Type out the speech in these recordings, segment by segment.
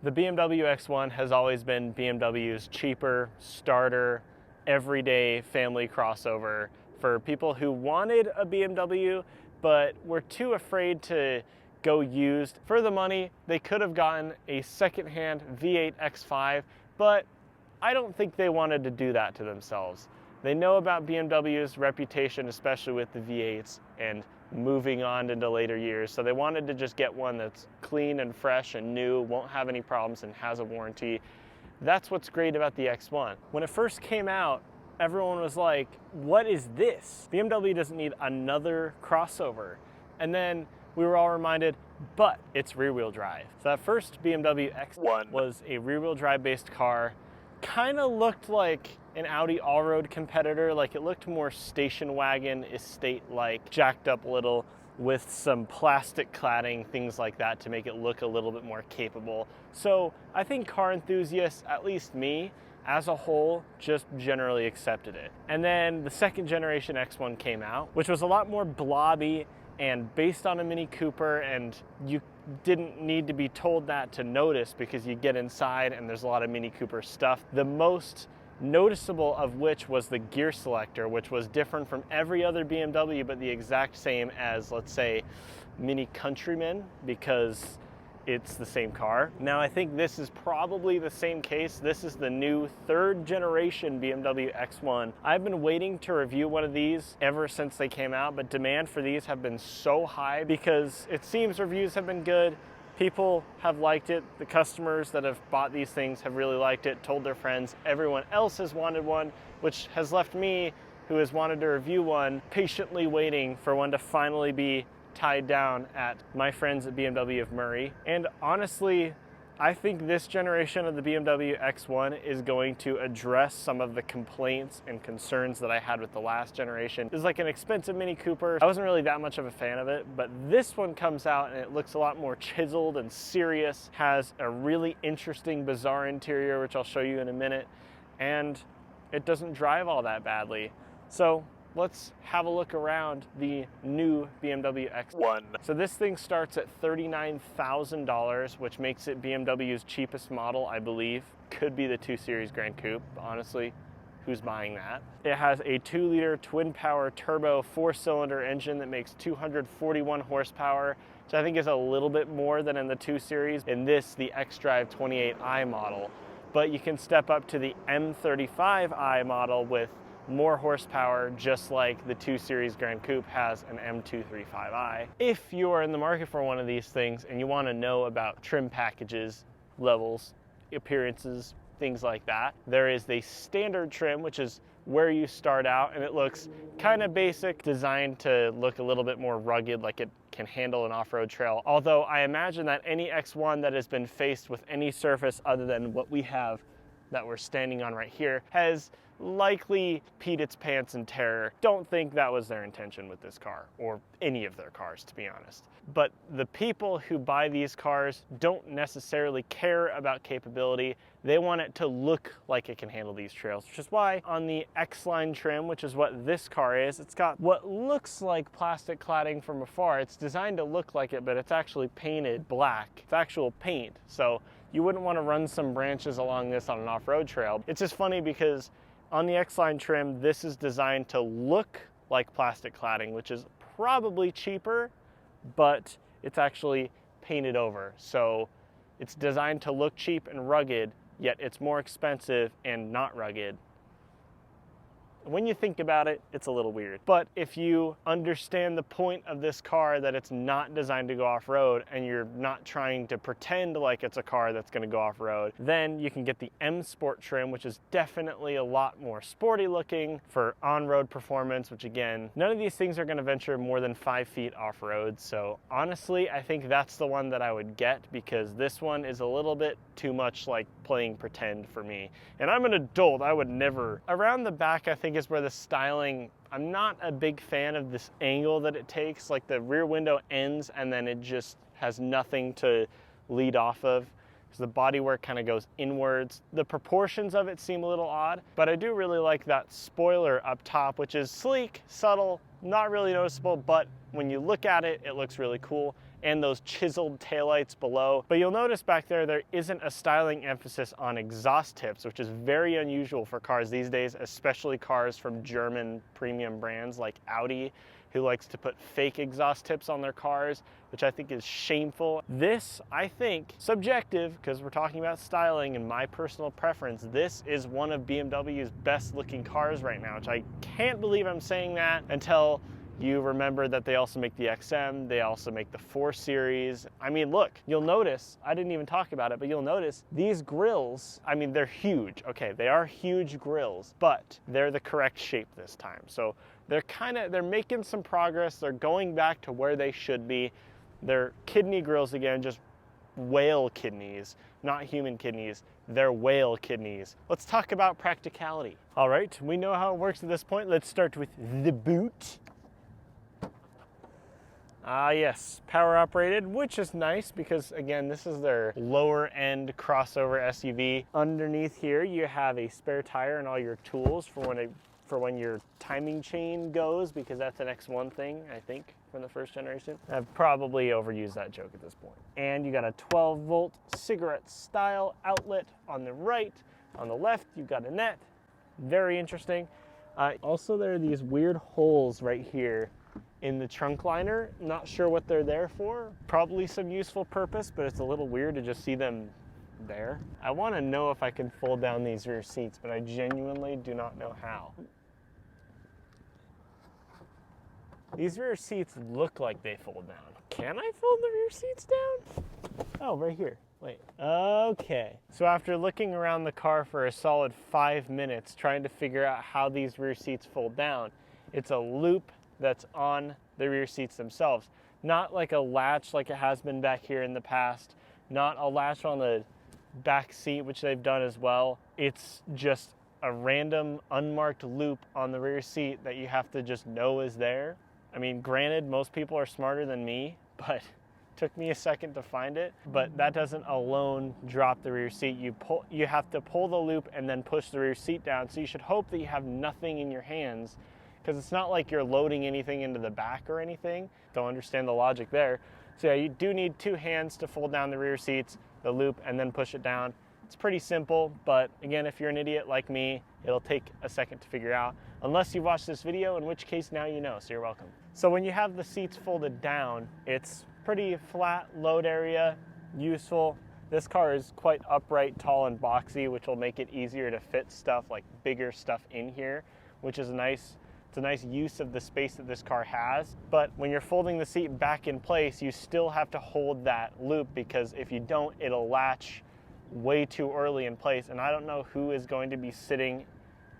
The BMW X1 has always been BMW's cheaper, starter, everyday family crossover for people who wanted a BMW but were too afraid to go used. For the money, they could have gotten a secondhand V8 X5, but I don't think they wanted to do that to themselves. They know about BMW's reputation, especially with the V8s and moving on into later years, so they wanted to just get one that's clean and fresh and new, won't have any problems, and has a warranty. That's what's great about the X1. When it first came out, everyone was like, what is this? BMW doesn't need another crossover. And then we were all reminded, but it's rear-wheel drive. So that first BMW X1 was a rear-wheel drive based car. Kind of looked like an Audi all-road competitor, like it looked more station wagon estate-like, jacked up a little with some plastic cladding, things like that to make it look a little bit more capable. So I think car enthusiasts, at least me, as a whole, just generally accepted it. And then the second generation X1 came out, which was a lot more blobby and based on a Mini Cooper, and you didn't need to be told that to notice because you get inside and there's a lot of Mini Cooper stuff. The most noticeable of which was the gear selector, which was different from every other BMW, but the exact same as, let's say, Mini Countryman, because it's the same car. Now, I think this is probably the same case. This is the new third generation BMW X1. I've been waiting to review one of these ever since they came out, but demand for these have been so high because it seems reviews have been good. People have liked it. The customers that have bought these things have really liked it, told their friends. Everyone else has wanted one, which has left me, who has wanted to review one, patiently waiting for one to finally be tied down at my friends at BMW of Murray. And honestly, I think this generation of the BMW X1 is going to address some of the complaints and concerns that I had with the last generation. This is like an expensive Mini Cooper. I wasn't really that much of a fan of it, but this one comes out and it looks a lot more chiseled and serious, has a really interesting, bizarre interior, which I'll show you in a minute, and it doesn't drive all that badly. So let's have a look around the new BMW X1. So this thing starts at $39,000, which makes it BMW's cheapest model, I believe. Could be the 2 Series Grand Coupe, honestly. Who's buying that? It has a 2-liter twin-power turbo 4-cylinder engine that makes 241 horsepower, which I think is a little bit more than in the 2 Series. In this, the xDrive 28i model. But you can step up to the M35i model with more horsepower, just like the 2 Series Grand Coupe has an M235i. If you are in the market for one of these things and you want to know about trim packages, levels, appearances, things like that, there is the standard trim, which is where you start out, and it looks kind of basic, designed to look a little bit more rugged, like it can handle an off-road trail. Although I imagine that any X1 that has been faced with any surface other than what we have that we're standing on right here has likely peed its pants in terror. Don't think that was their intention with this car, or any of their cars, to be honest. But the people who buy these cars don't necessarily care about capability. They want it to look like it can handle these trails, which is why on the X-Line trim, which is what this car is, it's got what looks like plastic cladding from afar. It's designed to look like it, but it's actually painted black. It's actual paint, so you wouldn't want to run some branches along this on an off-road trail. It's just funny because on the X-Line trim, this is designed to look like plastic cladding, which is probably cheaper, but it's actually painted over. So it's designed to look cheap and rugged, yet it's more expensive and not rugged. When you think about it, it's a little weird. But if you understand the point of this car, that it's not designed to go off-road and you're not trying to pretend like it's a car that's going to go off-road, then you can get the M Sport trim, which is definitely a lot more sporty looking for on-road performance, which again, none of these things are going to venture more than 5 feet off-road. So honestly, I think that's the one that I would get, because this one is a little bit too much like playing pretend for me. And I'm an adult, I would never. Around the back, I think, is where the styling, I'm not a big fan of this angle that it takes. Like the rear window ends and then it just has nothing to lead off of. So the bodywork kind of goes inwards. The proportions of it seem a little odd, but I do really like that spoiler up top, which is sleek, subtle, not really noticeable, but when you look at it, it looks really cool. and those chiseled taillights below. But you'll notice back there, there isn't a styling emphasis on exhaust tips, which is very unusual for cars these days, especially cars from German premium brands like Audi, who likes to put fake exhaust tips on their cars, which I think is shameful. This, I think, subjective, because we're talking about styling and my personal preference, this is one of BMW's best looking cars right now, which I can't believe I'm saying that until you remember that they also make the XM, they also make the 4 Series. I mean, look, you'll notice, I didn't even talk about it, but you'll notice these grills, I mean, they're huge. Okay, they are huge grills, but they're the correct shape this time. So they're making some progress. They're going back to where they should be. They're kidney grills again, just whale kidneys, not human kidneys. They're whale kidneys. Let's talk about practicality. All right, we know how it works at this point. Let's start with the boot. Yes, power operated, which is nice because again, this is their lower end crossover SUV. Underneath here, you have a spare tire and all your tools for when your timing chain goes, because that's an X1 thing, I think, from the first generation. I've probably overused that joke at this point. And you got a 12-volt cigarette style outlet on the right. On the left, you've got a net. Very interesting. Also, there are these weird holes right here in the trunk liner. Not sure what they're there for. Probably some useful purpose, but it's a little weird to just see them there. I want to know if I can fold down these rear seats, but I genuinely do not know how. These rear seats look like they fold down. Can I fold the rear seats down? Oh, right here. Wait, okay. So after looking around the car for a solid 5 minutes trying to figure out how these rear seats fold down, it's a loop that's on the rear seats themselves. Not like a latch like it has been back here in the past, not a latch on the back seat, which they've done as well. It's just a random unmarked loop on the rear seat that you have to just know is there. I mean, granted, most people are smarter than me, but it took me a second to find it. But that doesn't alone drop the rear seat. You have to pull the loop and then push the rear seat down. So you should hope that you have nothing in your hands, because it's not like you're loading anything into the back or anything. Don't understand the logic there. So yeah, you do need 2 hands to fold down the rear seats, the loop, and then push it down. It's pretty simple, but again, if you're an idiot like me, it'll take a second to figure out, unless you've watched this video, in which case now you know, so you're welcome. So when you have the seats folded down, it's pretty flat load area, useful. This car is quite upright, tall, and boxy, which will make it easier to fit stuff like bigger stuff in here, which is nice. It's a nice use of the space that this car has. But when you're folding the seat back in place, you still have to hold that loop, because if you don't, it'll latch way too early in place. And I don't know who is going to be sitting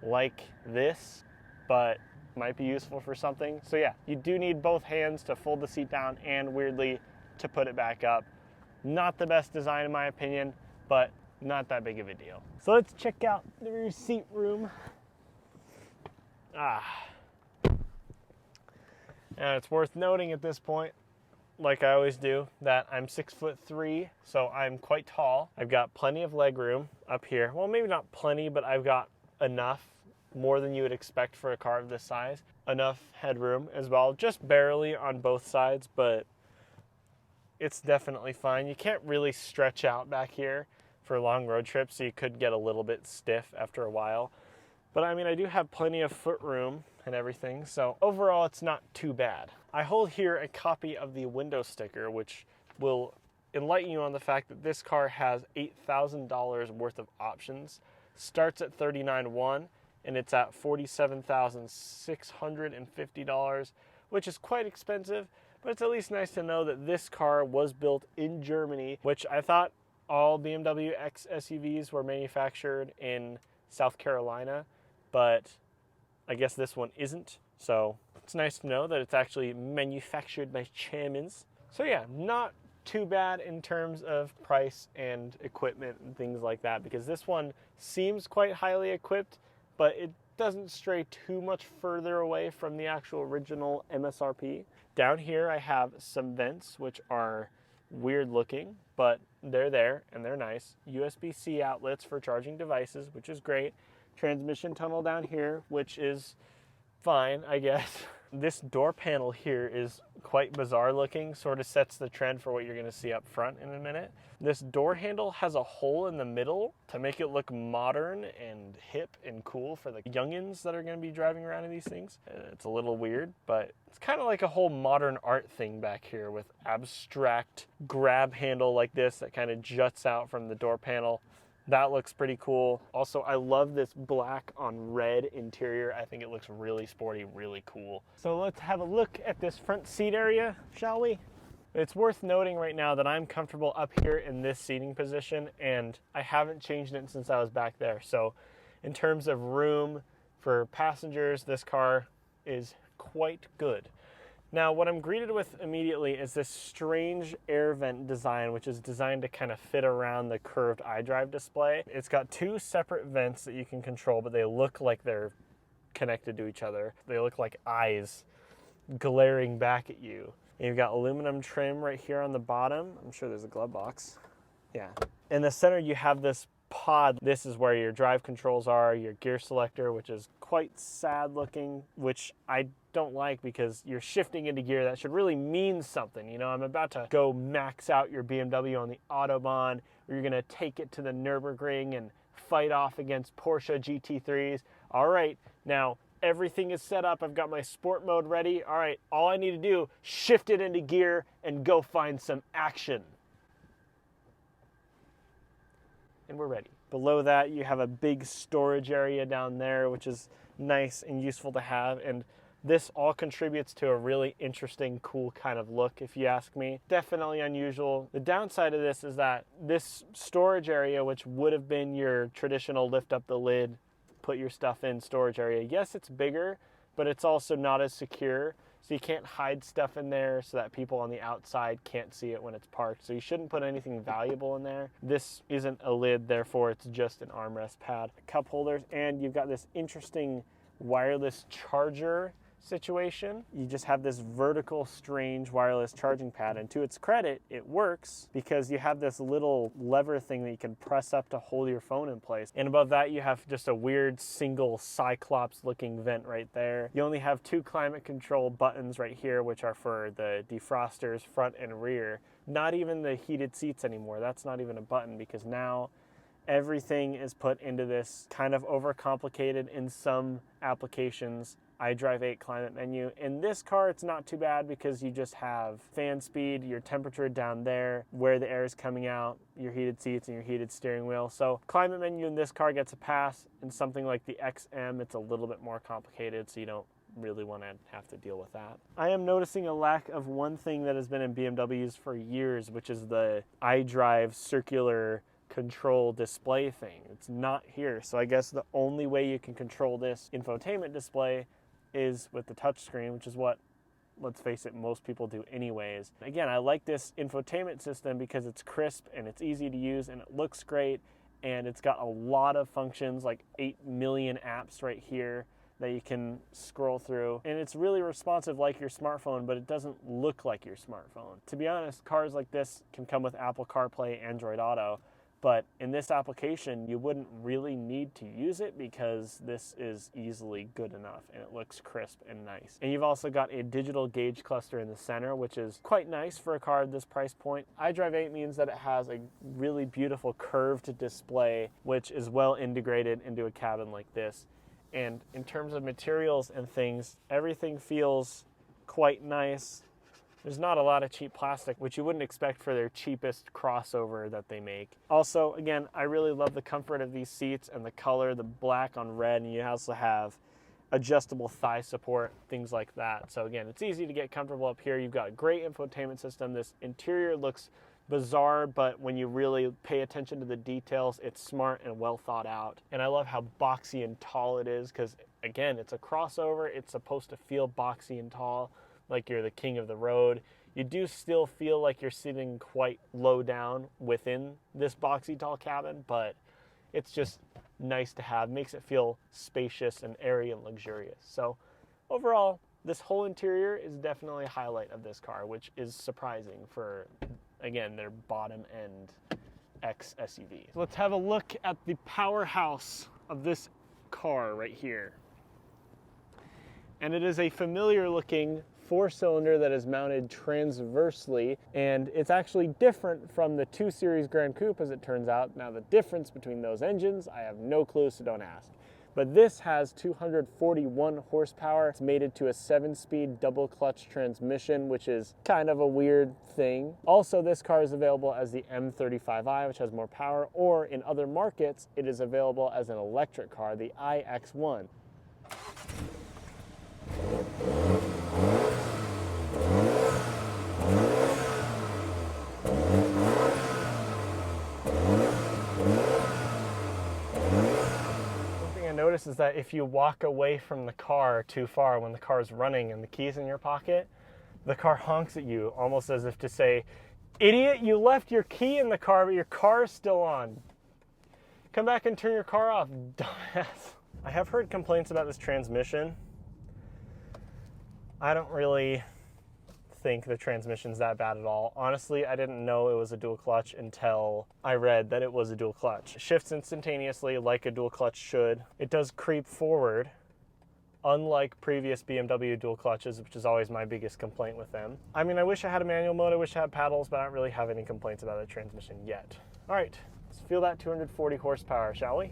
like this, but might be useful for something. So yeah, you do need both hands to fold the seat down and, weirdly, to put it back up. Not the best design in my opinion, but not that big of a deal. So let's check out the rear seat room. And it's worth noting at this point, like I always do, that I'm 6'3", so I'm quite tall. I've got plenty of leg room up here. Well, maybe not plenty, but I've got enough, more than you would expect for a car of this size. Enough headroom as well, just barely on both sides, but it's definitely fine. You can't really stretch out back here for long road trips, so you could get a little bit stiff after a while. But I mean, I do have plenty of foot room and everything, so overall it's not too bad. I hold here a copy of the window sticker, which will enlighten you on the fact that this car has $8,000 worth of options. Starts at $39,100 and it's at $47,650, which is quite expensive, but it's at least nice to know that this car was built in Germany, which I thought all BMW X SUVs were manufactured in South Carolina, but I guess this one isn't. So it's nice to know that it's actually manufactured by Germans. So yeah, not too bad in terms of price and equipment and things like that, because this one seems quite highly equipped, but it doesn't stray too much further away from the actual original MSRP. Down here I have some vents, which are weird looking, but they're there and they're nice. USB-C outlets for charging devices, which is great. Transmission tunnel down here, which is fine, I guess. This door panel here is quite bizarre looking, sort of sets the trend for what you're gonna see up front in a minute. This door handle has a hole in the middle to make it look modern and hip and cool for the youngins that are gonna be driving around in these things. It's a little weird, but it's kind of like a whole modern art thing back here with abstract grab handle like this that kind of juts out from the door panel. That looks pretty cool. Also, I love this black on red interior. I think it looks really sporty, really cool. So let's have a look at this front seat area, shall we? It's worth noting right now that I'm comfortable up here in this seating position, and I haven't changed it since I was back there. So in terms of room for passengers, this car is quite good. Now, what I'm greeted with immediately is this strange air vent design, which is designed to kind of fit around the curved iDrive display. It's got two separate vents that you can control, but they look like they're connected to each other. They look like eyes glaring back at you. And you've got aluminum trim right here on the bottom. I'm sure there's a glove box. Yeah. In the center, you have this pod. This is where your drive controls are, your gear selector, which is quite sad looking, which I don't like because you're shifting into gear. That should really mean something. You know, I'm about to go max out your BMW on the Autobahn, or you're gonna take it to the Nürburgring and fight off against Porsche GT3s. All right, now everything is set up. I've got my sport mode ready. All right, all I need to do, shift it into gear and go find some action. And we're ready. Below that, you have a big storage area down there, which is nice and useful to have. And this all contributes to a really interesting, cool kind of look, if you ask me. Definitely unusual. The downside of this is that this storage area, which would have been your traditional lift up the lid, put your stuff in storage area. Yes, it's bigger, but it's also not as secure. So you can't hide stuff in there so that people on the outside can't see it when it's parked. So you shouldn't put anything valuable in there. This isn't a lid, therefore it's just an armrest pad. Cup holders, and you've got this interesting wireless charger situation. You just have this vertical, strange wireless charging pad, and to its credit, it works because you have this little lever thing that you can press up to hold your phone in place. And above that, you have just a weird single Cyclops looking vent right there. You only have two climate control buttons right here, which are for the defrosters front and rear. Not even the heated seats anymore. That's not even a button because now everything is put into this kind of overcomplicated in some applications iDrive 8 climate menu. In this car, it's not too bad because you just have fan speed, your temperature down there, where the air is coming out, your heated seats and your heated steering wheel. So climate menu in this car gets a pass. In something like the XM, it's a little bit more complicated, so you don't really want to have to deal with that. I am noticing a lack of one thing that has been in BMWs for years, which is the iDrive circular control display thing. It's not here. So I guess the only way you can control this infotainment display is with the touchscreen, which is what, let's face it, most people do anyways. Again, I like this infotainment system because it's crisp and it's easy to use and it looks great, and it's got a lot of functions, like 8 million apps right here that you can scroll through, and it's really responsive like your smartphone, but it doesn't look like your smartphone. To be honest, cars like this can come with Apple CarPlay, Android Auto, but in this application, you wouldn't really need to use it because this is easily good enough and it looks crisp and nice. And you've also got a digital gauge cluster in the center, which is quite nice for a car at this price point. iDrive 8 means that it has a really beautiful curved display, which is well integrated into a cabin like this. And in terms of materials and things, everything feels quite nice. There's not a lot of cheap plastic, which you wouldn't expect for their cheapest crossover that they make. Also, again, I really love the comfort of these seats and the color, the black on red, and you also have adjustable thigh support, things like that. So again, it's easy to get comfortable up here. You've got a great infotainment system. This interior looks bizarre, but when you really pay attention to the details, it's smart and well thought out. And I love how boxy and tall it is because, again, it's a crossover. It's supposed to feel boxy and tall, like you're the king of the road. You do still feel like you're sitting quite low down within this boxy tall cabin, but it's just nice to have. Makes it feel spacious and airy and luxurious. So overall, this whole interior is definitely a highlight of this car, which is surprising for, again, their bottom end X SUV. So let's have a look at the powerhouse of this car right here. And it is a familiar looking 4-cylinder that is mounted transversely, and it's actually different from the 2 Series Grand Coupe, as it turns out. Now, the difference between those engines, I have no clue, so don't ask. But this has 241 horsepower. It's mated to a 7-speed double clutch transmission, which is kind of a weird thing. Also, this car is available as the M35i, which has more power, or in other markets, it is available as an electric car, the iX1. Notice is that if you walk away from the car too far when the car is running and the key's in your pocket, the car honks at you almost as if to say, "Idiot, you left your key in the car, but your car is still on. Come back and turn your car off, dumbass." I have heard complaints about this transmission. I don't really think the transmission's that bad at all. Honestly, I didn't know it was a dual clutch until I read that it was a dual clutch. It shifts instantaneously like a dual clutch should. It does creep forward, unlike previous BMW dual clutches, which is always my biggest complaint with them. I mean, I wish I had a manual mode, I wish I had paddles, but I don't really have any complaints about the transmission yet. All right, let's feel that 240 horsepower, shall we?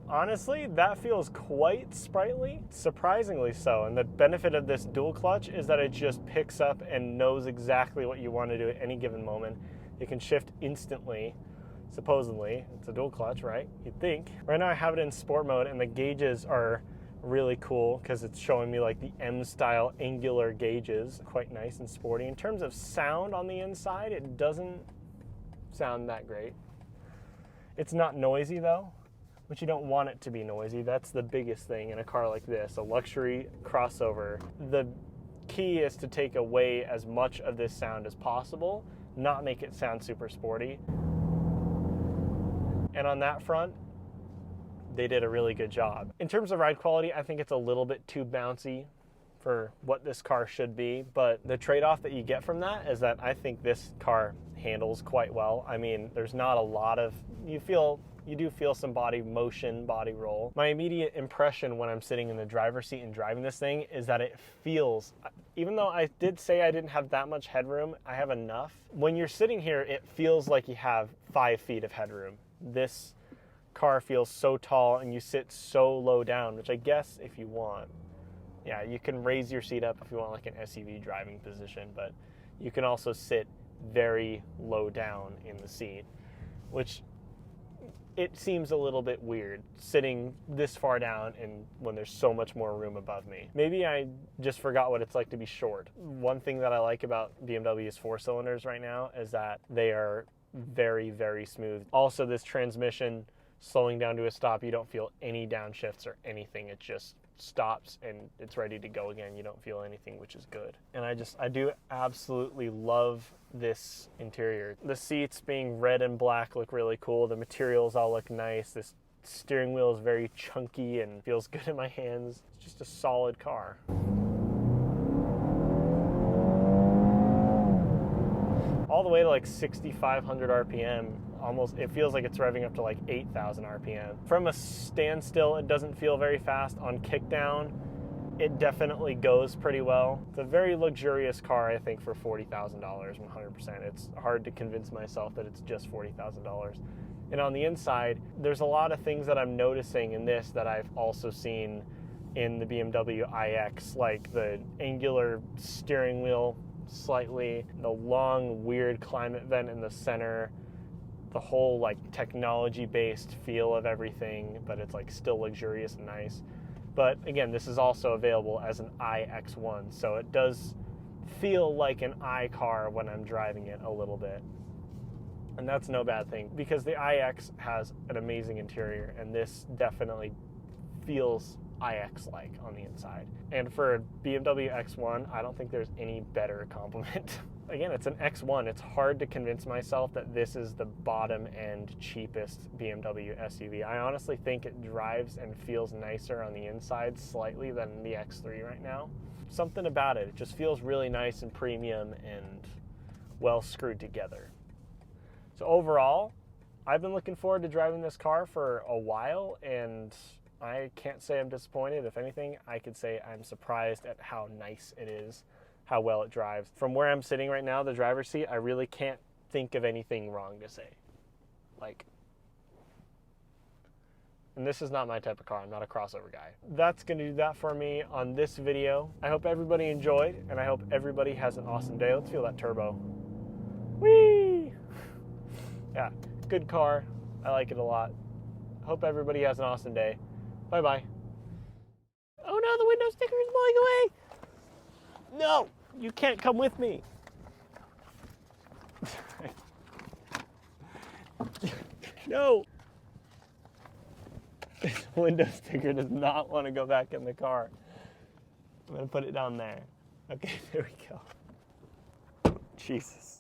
Honestly, that feels quite sprightly, surprisingly so. And the benefit of this dual clutch is that it just picks up and knows exactly what you want to do at any given moment. It can shift instantly, supposedly. It's a dual clutch, right? You'd think. Right now I have it in sport mode, and the gauges are really cool because it's showing me like the M-style angular gauges. Quite nice and sporty. In terms of sound on the inside, it doesn't sound that great. It's not noisy though, but you don't want it to be noisy. That's the biggest thing in a car like this, a luxury crossover. The key is to take away as much of this sound as possible, not make it sound super sporty. And on that front, they did a really good job. In terms of ride quality, I think it's a little bit too bouncy for what this car should be, but the trade-off that you get from that is that I think this car handles quite well. I mean, there's not a lot of, you do feel some body motion, body roll. My immediate impression when I'm sitting in the driver's seat and driving this thing is that it feels, even though I did say I didn't have that much headroom, I have enough. When you're sitting here, it feels like you have 5 feet of headroom. This car feels so tall and you sit so low down, which I guess if you want, yeah, you can raise your seat up if you want like an SUV driving position, but you can also sit very low down in the seat, which it seems a little bit weird sitting this far down and when there's so much more room above me. Maybe I just forgot what it's like to be short. One thing that I like about BMW's 4-cylinders right now is that they are very, very smooth. Also, this transmission slowing down to a stop, you don't feel any downshifts or anything. It just stops and it's ready to go again. You don't feel anything, which is good. And I do absolutely love this interior. The seats being red and black look really cool. The materials all look nice. This steering wheel is very chunky and feels good in my hands. It's just a solid car. All the way to like 6,500 RPM. Almost, it feels like it's revving up to like 8,000 RPM. From a standstill, it doesn't feel very fast. On kickdown, it definitely goes pretty well. It's a very luxurious car, I think, for $40,000, 100%. It's hard to convince myself that it's just $40,000. And on the inside, there's a lot of things that I'm noticing in this that I've also seen in the BMW iX, like the angular steering wheel slightly, the long, weird climate vent in the center, the whole like technology-based feel of everything, but it's like still luxurious and nice. But again, this is also available as an iX1, so it does feel like an I car when I'm driving it a little bit. And that's no bad thing, because the iX has an amazing interior, and this definitely feels iX-like on the inside. And for a BMW X1, I don't think there's any better compliment. Again, it's an X1. It's hard to convince myself that this is the bottom end, cheapest BMW SUV. I honestly think it drives and feels nicer on the inside slightly than the X3 right now. Something about it just feels really nice and premium and well screwed together. So overall, I've been looking forward to driving this car for a while, and I can't say I'm disappointed. If anything, I could say I'm surprised at how nice it is, how well it drives. From where I'm sitting right now, the driver's seat, I really can't think of anything wrong to say. Like, and this is not my type of car. I'm not a crossover guy. That's going to do that for me on this video. I hope everybody enjoyed, and I hope everybody has an awesome day. Let's feel that turbo. Whee! Yeah, good car. I like it a lot. Hope everybody has an awesome day. Bye-bye. Oh no, the window sticker is blowing away. No, you can't come with me. No. This window sticker does not want to go back in the car. I'm going to put it down there. Okay, there we go. Jesus.